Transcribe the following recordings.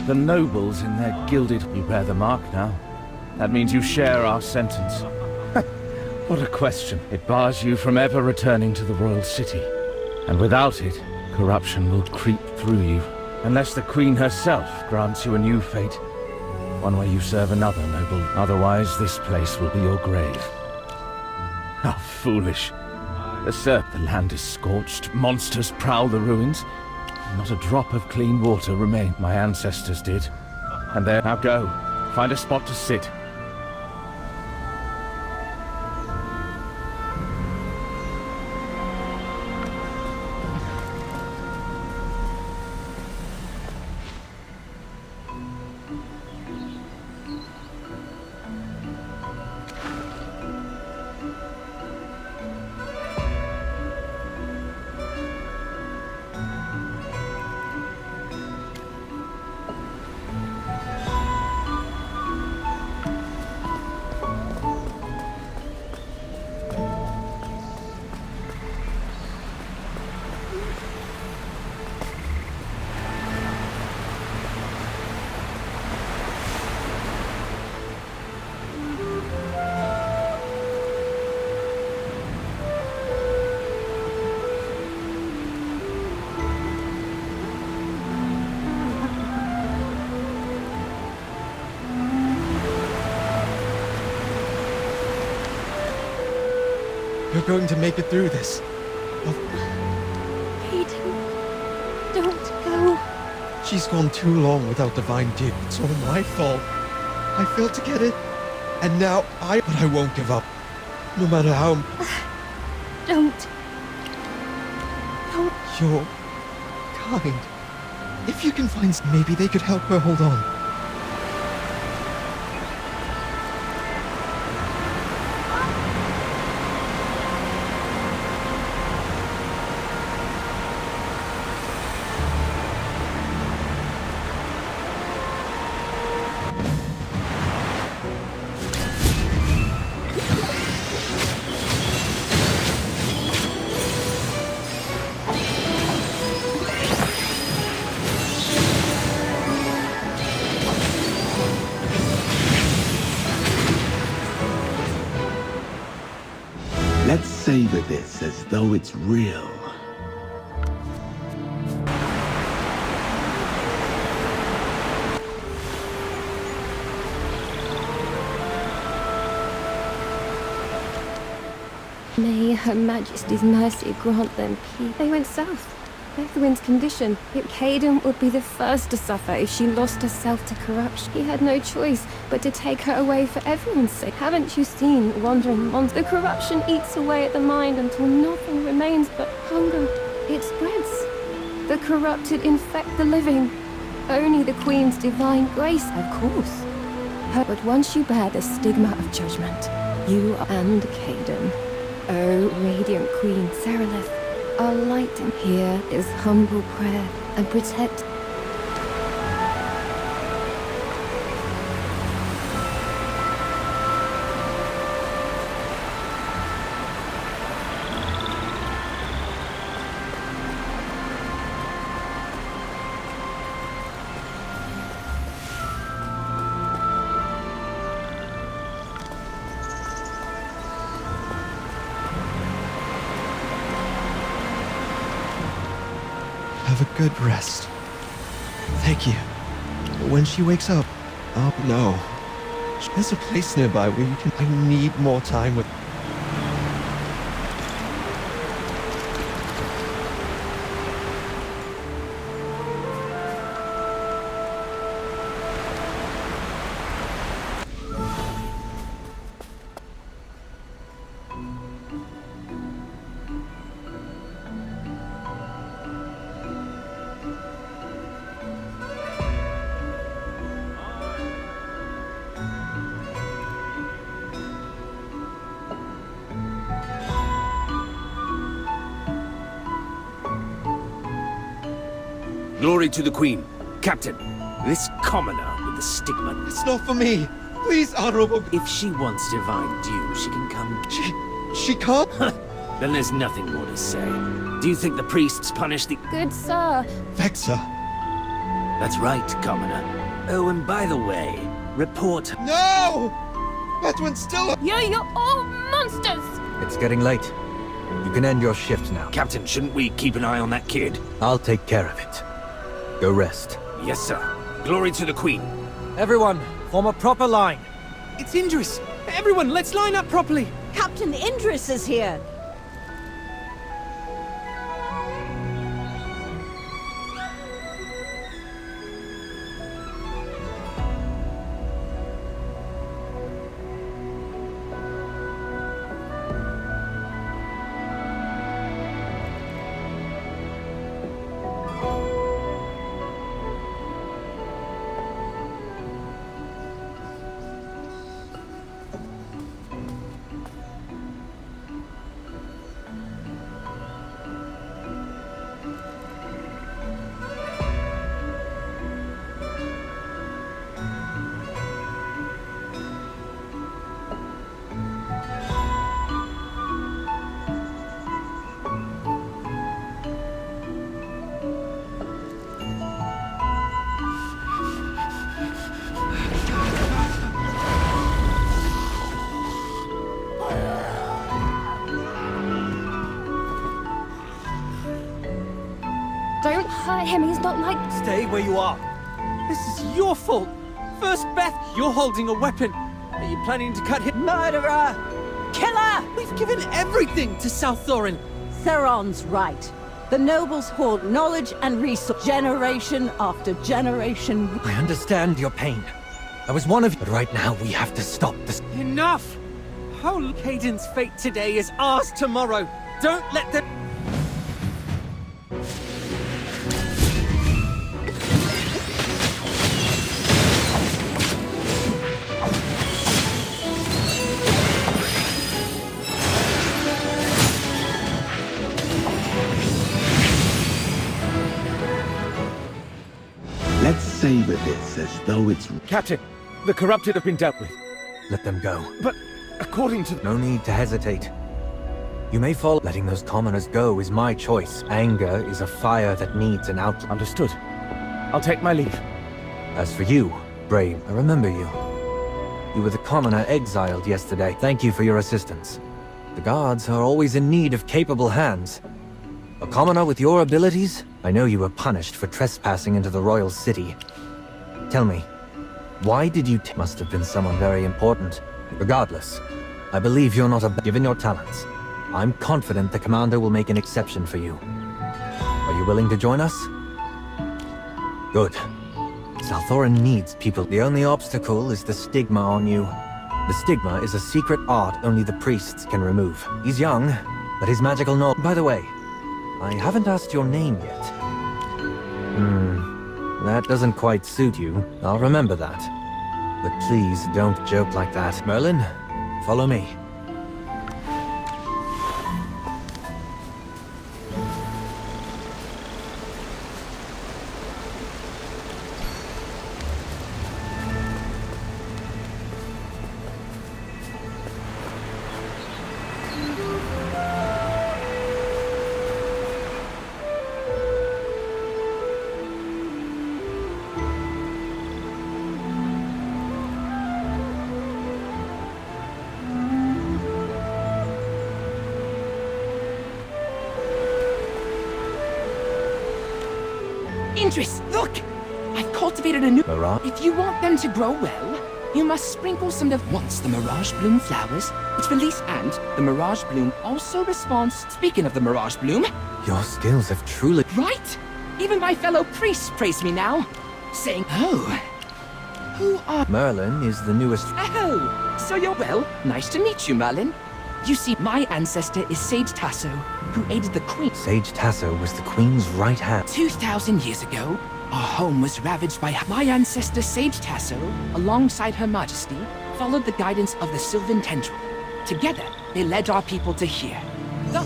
The nobles in their gilded... You bear the mark now. That means you share our sentence. What a question. It bars you from ever returning to the royal city. And without it, corruption will creep through you. Unless the Queen herself grants you a new fate. One where you serve another noble. Otherwise, this place will be your grave. How foolish. The land is scorched. Monsters prowl the ruins. Not a drop of clean water remained. My ancestors did. And there, now go. Find a spot to sit. You're going to make it through this. Hayden, don't go. She's gone too long without divine dew. It's all my fault. I failed to get it, and now but I won't give up. No matter how... Don't. You're kind. If you can find... Maybe they could help her hold on. Let's savor this as though it's real. May Her Majesty's mercy grant them peace. They went south. Bethwin's condition. Hayden would be the first to suffer if she lost herself to corruption. He had no choice but to take her away for everyone's sake. Haven't you seen wandering monsters? The corruption eats away at the mind until nothing remains but hunger. It spreads. The corrupted infect the living. Only the Queen's divine grace, of course. But once you bear the stigma of judgment, you and Hayden, O radiant Queen Serelith, are light, and here is humble prayer and protect. Have a good rest. Thank you. When she wakes up, oh no. There's a place nearby where you can... I need more time with... Glory to the Queen. Captain, this commoner with the stigma... It's not for me. Please, Honorable... If she wants divine dew, she can come... She can't? Then there's nothing more to say. Do you think the priests punish the... Good sir. Vexa. That's right, Commoner. Oh, and by the way, report... No! That one's still... You're all monsters! It's getting late. You can end your shift now. Captain, shouldn't we keep an eye on that kid? I'll take care of it. Go rest. Yes, sir. Glory to the Queen. Everyone, form a proper line. It's Indris! Everyone, let's line up properly! Captain Indris is here! Don't hurt him, he's not like... Stay where you are. This is your fault. First, Beth, you're holding a weapon. Are you planning to cut him? Murderer! Killer! We've given everything to South Thorin. Theron's right. The nobles hoard knowledge and resource generation after generation. I understand your pain. I was one of you, but right now we have to stop this. Enough! Whole Caden's fate today is ours tomorrow. Don't let them... Let's savor this as though it's... Captain, the corrupted have been dealt with. Let them go. But according to... No need to hesitate. You may follow. Letting those commoners go is my choice. Anger is a fire that needs an outlet. Understood. I'll take my leave. As for you, Brave, I remember you. You were the commoner exiled yesterday. Thank you for your assistance. The guards are always in need of capable hands. A commoner with your abilities? I know you were punished for trespassing into the royal city. Tell me, why did you... Must have been someone very important. Regardless, I believe you're not given your talents. I'm confident the commander will make an exception for you. Are you willing to join us? Good. South Thorin needs people. The only obstacle is the stigma on you. The stigma is a secret art only the priests can remove. He's young, but his magical knowledge... By the way, I haven't asked your name yet. That doesn't quite suit you. I'll remember that. But please don't joke like that. Merlin, follow me. Indris, look! I've cultivated a new... Mirage? If you want them to grow well, you must sprinkle some of... Once the Mirage Bloom flowers, it's released, and the Mirage Bloom also responds... Speaking of the Mirage Bloom... Your skills have truly... Right? Even my fellow priests praise me now, saying, oh, who are... Merlin is the newest... Oh, so you're... Well, nice to meet you, Merlin. You see, my ancestor is Sage Tasso, who aided the Queen. Sage Tasso was the Queen's right hand. 2,000 years ago, our home was ravaged by... My ancestor Sage Tasso, alongside Her Majesty, followed the guidance of the Sylvan Tendril. Together, they led our people to here.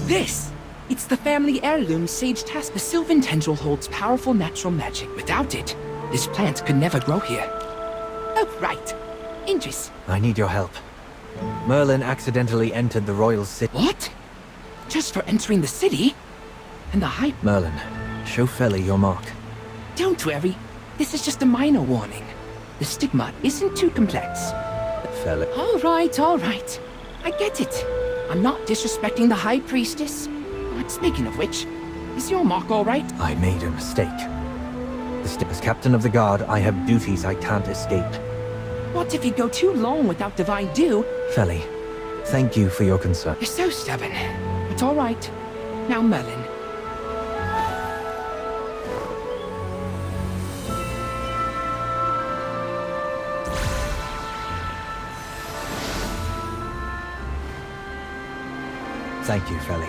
This! It's the family heirloom Sage Tasso. The Sylvan Tendril holds powerful natural magic. Without it, this plant could never grow here. Oh, right. Indris. I need your help. Merlin accidentally entered the royal city. What? Just for entering the city? And the High... Merlin, show Feli your mark. Don't worry. This is just a minor warning. The stigma isn't too complex. Fella. All right. I get it. I'm not disrespecting the High Priestess. Speaking of which, is your mark all right? I made a mistake. As captain of the guard, I have duties I can't escape. What if you go too long without divine dew? Felly, thank you for your concern. You're so stubborn. It's all right. Now, Merlin. Thank you, Felly.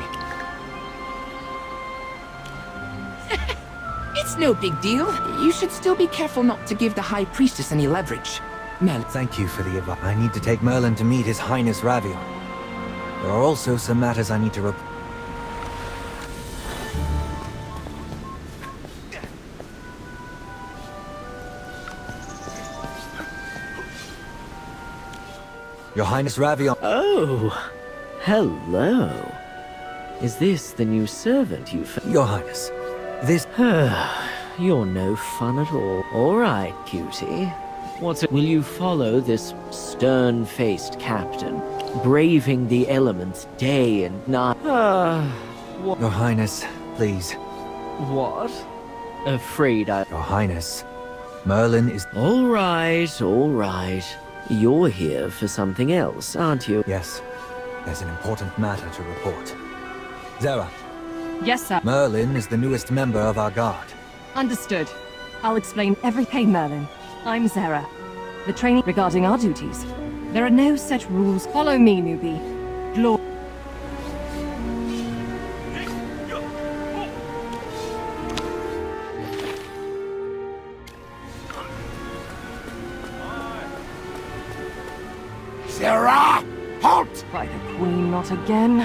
It's no big deal. You should still be careful not to give the High Priestess any leverage. Merlin. Thank you for the advice. I need to take Merlin to meet His Highness Ravion. There are also some matters I need to report. Your Highness Ravion. Oh, hello. Is this the new servant you found? Your Highness, this... You're no fun at all. All right, cutie. Will you follow this stern-faced captain, braving the elements day and night? Your Highness, please. What? Afraid I... Your Highness, Merlin is... All right. You're here for something else, aren't you? Yes. There's an important matter to report. Zara. Yes, sir. Merlin is the newest member of our guard. Understood. I'll explain everything, Merlin. I'm Zara. The training regarding our duties. There are no set rules. Follow me, newbie. Zara! Halt! By the Queen, not again.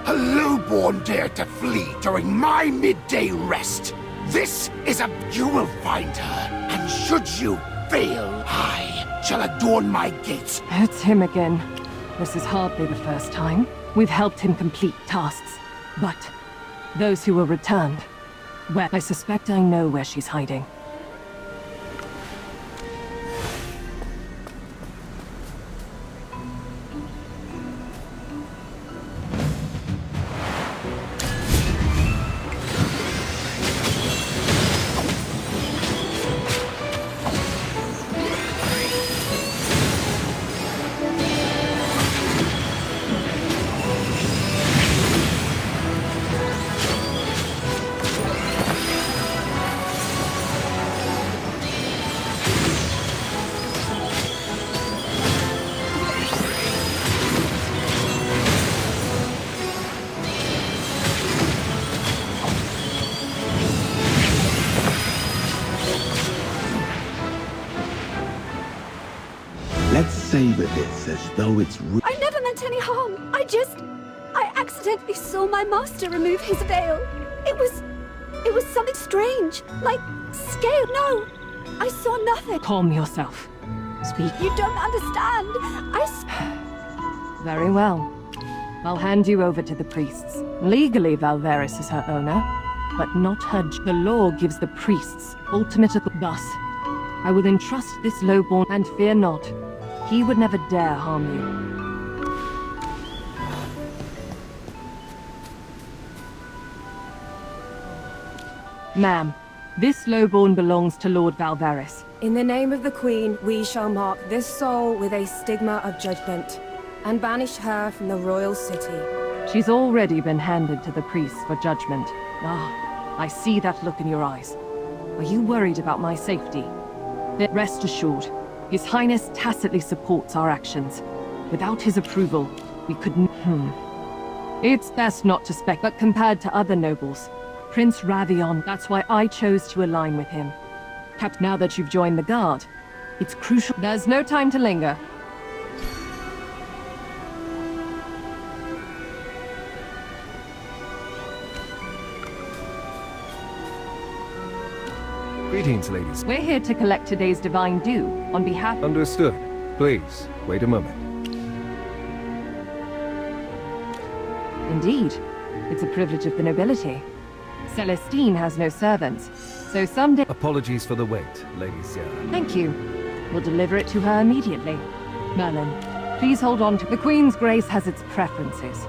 A lowborn dared to flee during my midday rest. This is a... You will find her, and should you fail, I shall adorn my gates. It's him again. This is hardly the first time. We've helped him complete tasks. But those who were returned, well, I suspect I know where she's hiding. Let's savor this as though it's I never meant any harm. I accidentally saw my master remove his veil. It was something strange, like scale. No, I saw nothing. Calm yourself. Speak. You don't understand. Very well. I'll hand you over to the priests. Legally, Valveris is her owner, but not her. The law gives the priests ultimate authority. Thus, I will entrust this lowborn, and fear not. He would never dare harm you. Ma'am, this lowborn belongs to Lord Valveris. In the name of the Queen, we shall mark this soul with a stigma of judgment, and banish her from the royal city. She's already been handed to the priests for judgment. Ah, I see that look in your eyes. Are you worried about my safety? Then rest assured, His Highness tacitly supports our actions. Without his approval, we couldn't... It's best not to spec, but compared to other nobles, Prince Ravion, that's why I chose to align with him. Now that you've joined the Guard, it's crucial. There's no time to linger. Greetings, ladies. We're here to collect today's divine due on behalf... Understood. Please, wait a moment. Indeed. It's a privilege of the nobility. Celestine has no servants, So someday... Apologies for the wait, Lady Sierra. Thank you. We'll deliver it to her immediately. Merlin, please hold on to... The Queen's Grace has its preferences.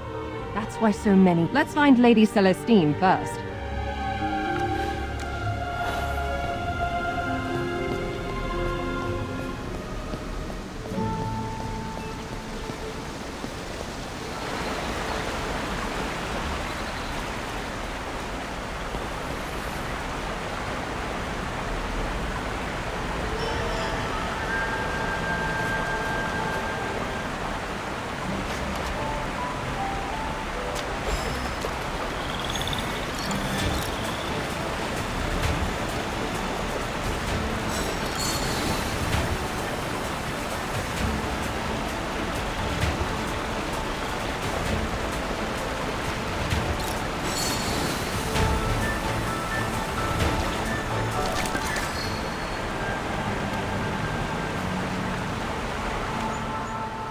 That's why so many... Let's find Lady Celestine first.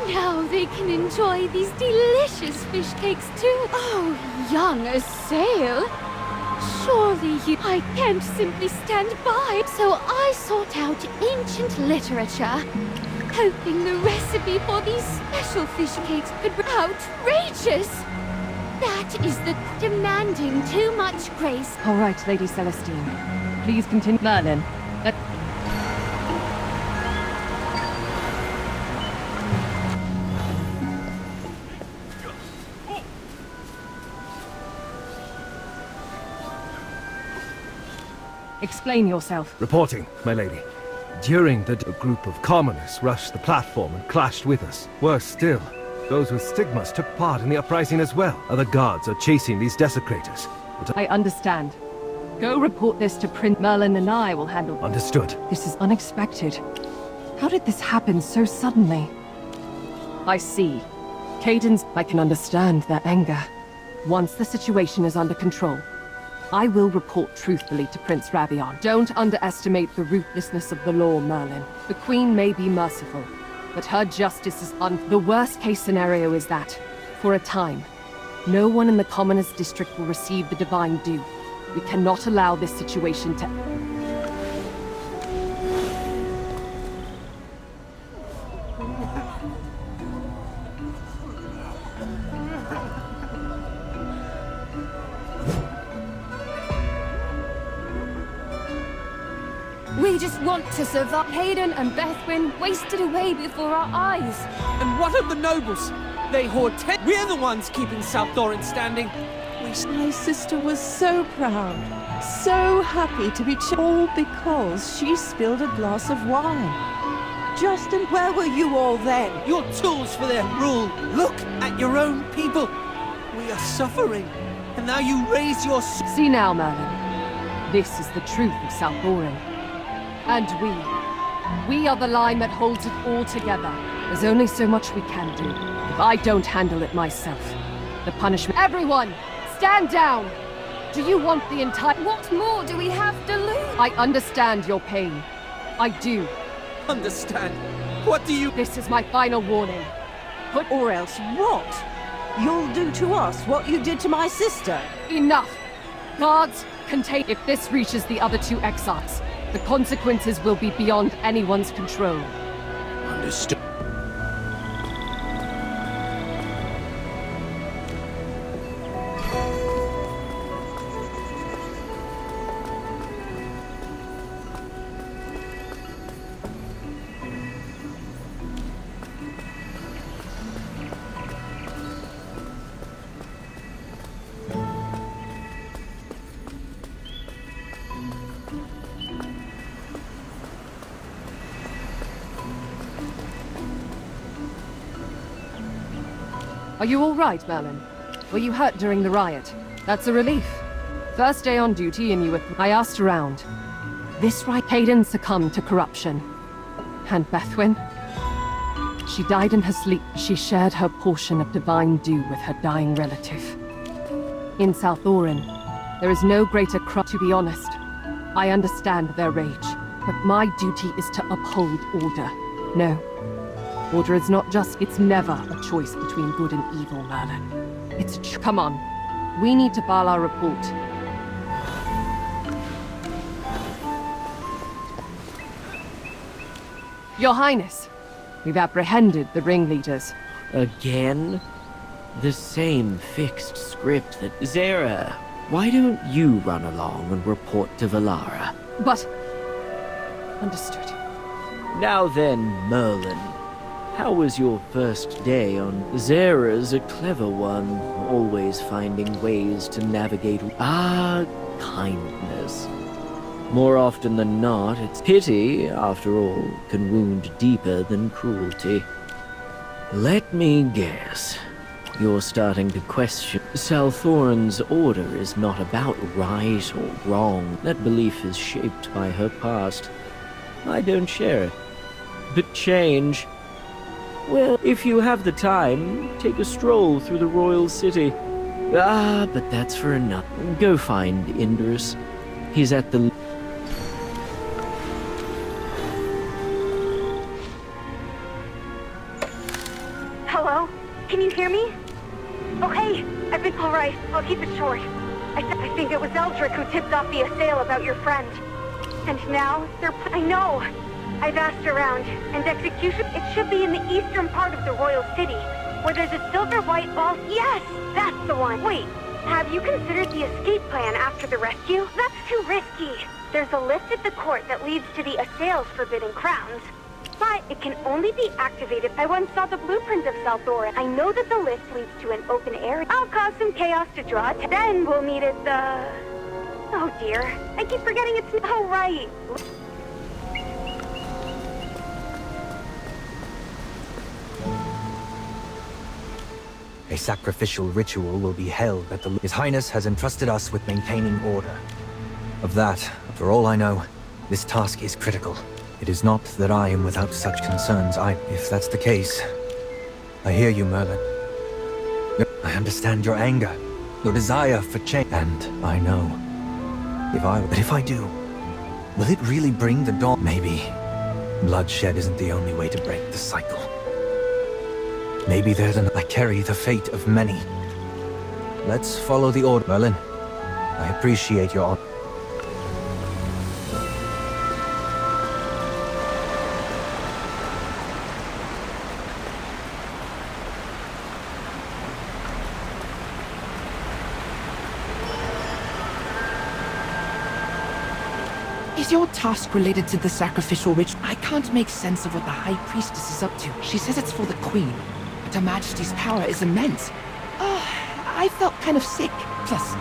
Now they can enjoy these delicious fish cakes too. Oh, young as sail. Surely you... I can't simply stand by. So I sought out ancient literature, hoping the recipe for these special fish cakes could be outrageous. That is the demanding too much grace. All right, Lady Celestine. Please continue. Merlin, let... Explain yourself. Reporting, my lady. During the a group of commoners rushed the platform and clashed with us. Worse still, those with stigmas took part in the uprising as well. Other guards are chasing these desecrators. I understand. Go report this to Prince Merlin and I will handle... Understood. This is unexpected. How did this happen so suddenly? I see. Cadens, I can understand their anger. Once the situation is under control, I will report truthfully to Prince Ravion. Don't underestimate the ruthlessness of the law, Merlin. The Queen may be merciful, but her justice is The worst case scenario is that, for a time, no one in the Commoners District will receive the divine due. We cannot allow this situation to... We just want to survive. Hayden and Bethwyn wasted away before our eyes. And what of the nobles? They hoard We're the ones keeping South Doran standing. My sister was so proud, so happy to be all because she spilled a glass of wine. Justin, where were you all then? You're tools for their rule. Look at your own people. We are suffering, and now you raise your... See now, Merlin. This is the truth of South Doran. And we are the line that holds it all together. There's only so much we can do. If I don't handle it myself, the punishment... Everyone, stand down! Do you want the entire... What more do we have to lose? I understand your pain. I do. Understand? What do you... This is my final warning. Or else what? You'll do to us what you did to my sister. Enough! Guards, contain... If this reaches the other two exiles, the consequences will be beyond anyone's control. Understood. Are you all right, Merlin? Were you hurt during the riot? That's a relief. First day on duty and you were... I asked around. This right... Hayden succumbed to corruption. And Bethwyn? She died in her sleep. She shared her portion of divine due with her dying relative. In South Doran, there is no greater crime. To be honest, I understand their rage, but my duty is to uphold order. No. Order is not just... It's never a choice between good and evil, Merlin. It's a Come on. We need to file our report. Your Highness, we've apprehended the ringleaders. Again? The same fixed script that... Zara, why don't you run along and report to Valara? But... Understood. Now then, Merlin. How was your first day on... Zara's a clever one, always finding ways to navigate... kindness. More often than not, it's pity, after all, can wound deeper than cruelty. Let me guess. You're starting to question. Salthoran's order is not about right or wrong. That belief is shaped by her past. I don't share it. But change... Well, if you have the time, take a stroll through the royal city. But that's for enough. Go find Indris. He's at the... Hello? Can you hear me? Oh, hey! I've been alright. I'll keep it short. I think it was Eldrick who tipped off the Assail about your friend. And now, I know! I've asked around, and execution, it should be in the eastern part of the royal city, where there's a silver-white vault. Yes! That's the one! Wait, have you considered the escape plan after the rescue? That's too risky. There's a lift at the court that leads to the Assail's forbidden crowns. But it can only be activated. I once saw the blueprint of Salthoran. I know that the lift leads to an open area. I'll cause some chaos to draw it. Then we'll meet at the... Oh dear. I keep forgetting it's... Oh, right. A sacrificial ritual will be held at the... His Highness has entrusted us with maintaining order. Of that, for all I know, this task is critical. It is not that I am without such concerns. If that's the case, I hear you, Merlin. I understand your anger, your desire for change, and I know. But if I do, will it really bring the dawn? Maybe bloodshed isn't the only way to break the cycle. Maybe I carry the fate of many. Let's follow the order, Merlin. I appreciate your honor. Is your task related to the sacrificial ritual? I can't make sense of what the High Priestess is up to. She says it's for the Queen, but Her Majesty's power is immense. I felt kind of sick. Plus,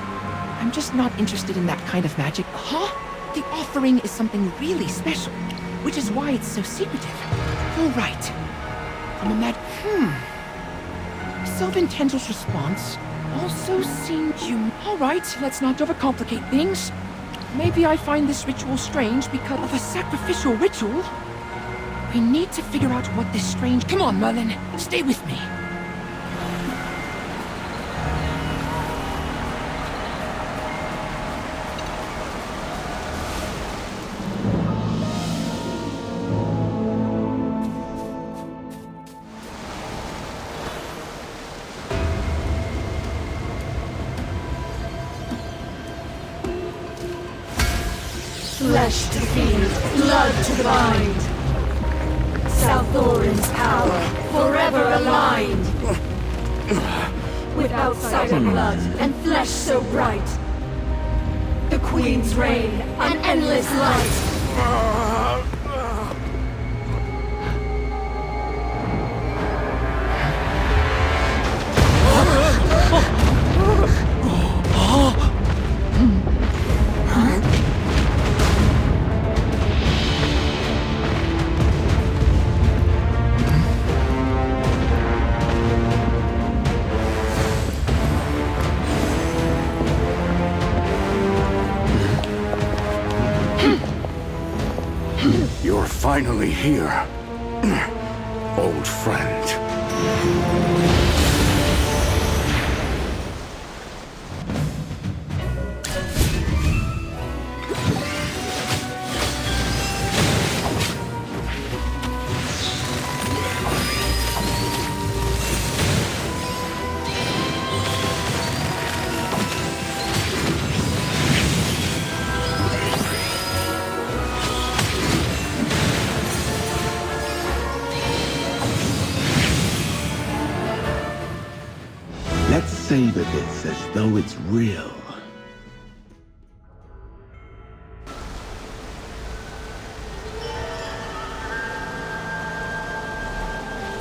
I'm just not interested in that kind of magic. Huh? The offering is something really special, which is why it's so secretive. You're right. Sylvan Tendrils' response also seemed human. Alright, let's not overcomplicate things. Maybe I find this ritual strange because of a sacrificial ritual. We need to figure out what this strange... Come on, Merlin. Stay with me. Flesh to feed, blood to bind. Salthoran's power, forever aligned. With outsider blood and flesh so bright. The Queen's reign, an endless light. You're finally here, old friend. savor this as though it's real.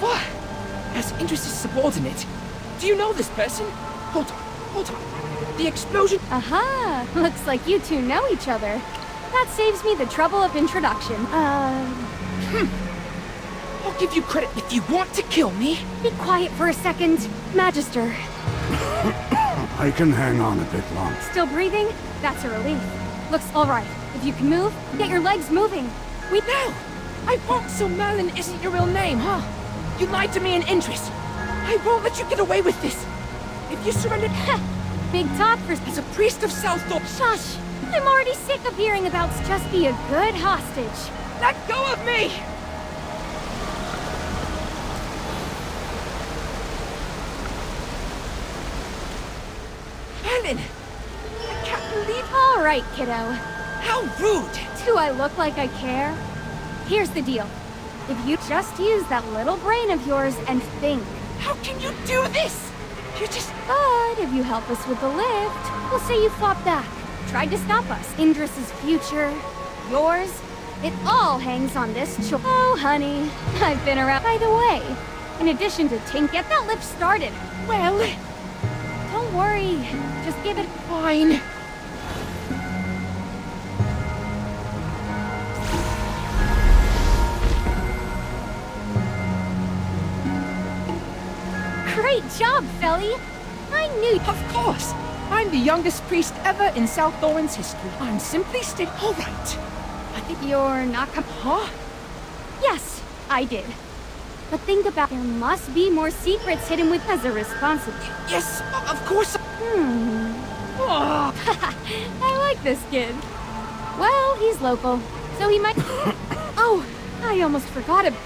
What? As Idris's subordinate? Do you know this person? Hold on. The explosion... Aha! Looks like you two know each other. That saves me the trouble of introduction. I'll give you credit if you want to kill me. Be quiet for a second, Magister. I can hang on a bit longer. Still breathing? That's a relief. Looks alright. If you can move, get your legs moving. Wait, no! I won't, so Merlin isn't your real name, huh? You lied to me in interest. I won't let you get away with this. If you surrender... Big talk for... As a priest of Souththorpe... Shush! I'm already sick of hearing about just be a good hostage. Let go of me! Merlin! I can't believe... Alright, kiddo. How rude! Do I look like I care? Here's the deal. If you just use that little brain of yours and think... How can you do this? You just... But if you help us with the lift, we'll say you fought back. Tried to stop us. Idris's future. Yours. It all hangs on this choice. Oh, honey. I've been around... By the way, in addition to Tink, get that lift started. Well... Don't worry. Just give it... Fine. Great job, Felly! I knew... Of course! I'm the youngest priest ever in South Thorin's history. I'm simply all right. I think you're not... Huh? Yes, I did. But think about... There must be more secrets hidden with as a responsible... Yes, of course... Oh. I like this kid. Well, he's local, so he might... Oh, I almost forgot about...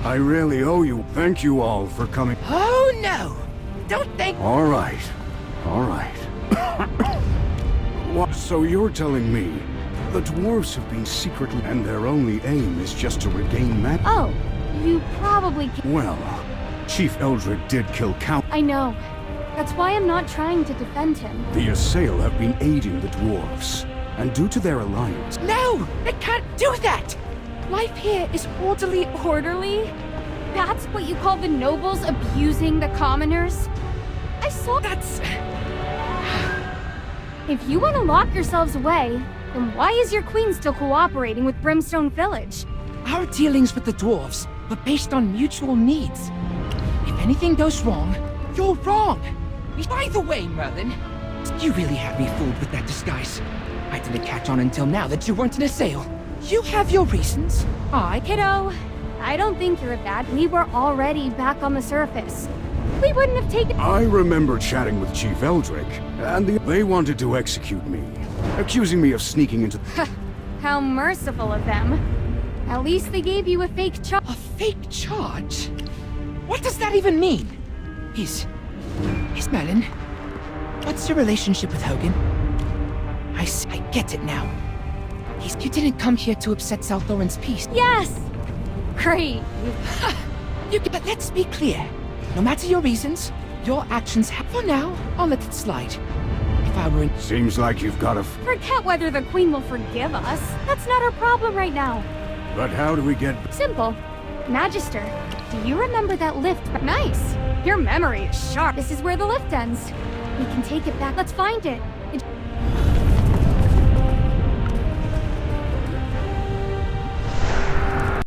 I really owe you. Thank you all for coming. Oh, no! Don't thank... All right. What? So you're telling me the dwarves have been secretly... and their only aim is just to regain magic? Oh, you probably... Well, Chief Eldred did kill Count... I know. That's why I'm not trying to defend him. The Assail have been aiding the dwarves, and due to their alliance... No! They can't do that! Life here is orderly. Orderly? That's what you call the nobles abusing the commoners? I saw... That's... If you want to lock yourselves away, then why is your queen still cooperating with Brimstone Village? Our dealings with the dwarves were based on mutual needs. If anything goes wrong, you're wrong! By the way, Merlin, you really had me fooled with that disguise. I didn't catch on until now that you weren't an Assail. You have your reasons. Kiddo, I don't think you're a bad... We were already back on the surface. We wouldn't have taken... I remember chatting with Chief Eldrick, and they wanted to execute me, accusing me of sneaking into... How merciful of them. At least they gave you a fake charge. A fake charge? What does that even mean? Is Merlin... What's your relationship with Hogan? I get it now. You didn't come here to upset South Thorin's peace. Yes! Great. But let's be clear. No matter your reasons, your actions have... For now, I'll let it slide. If I were in... Seems like you've got a... Forget whether the Queen will forgive us. That's not our problem right now. But how do we get... Simple. Magister, do you remember that lift? Nice. Your memory is sharp. This is where the lift ends. We can take it back. Let's find it.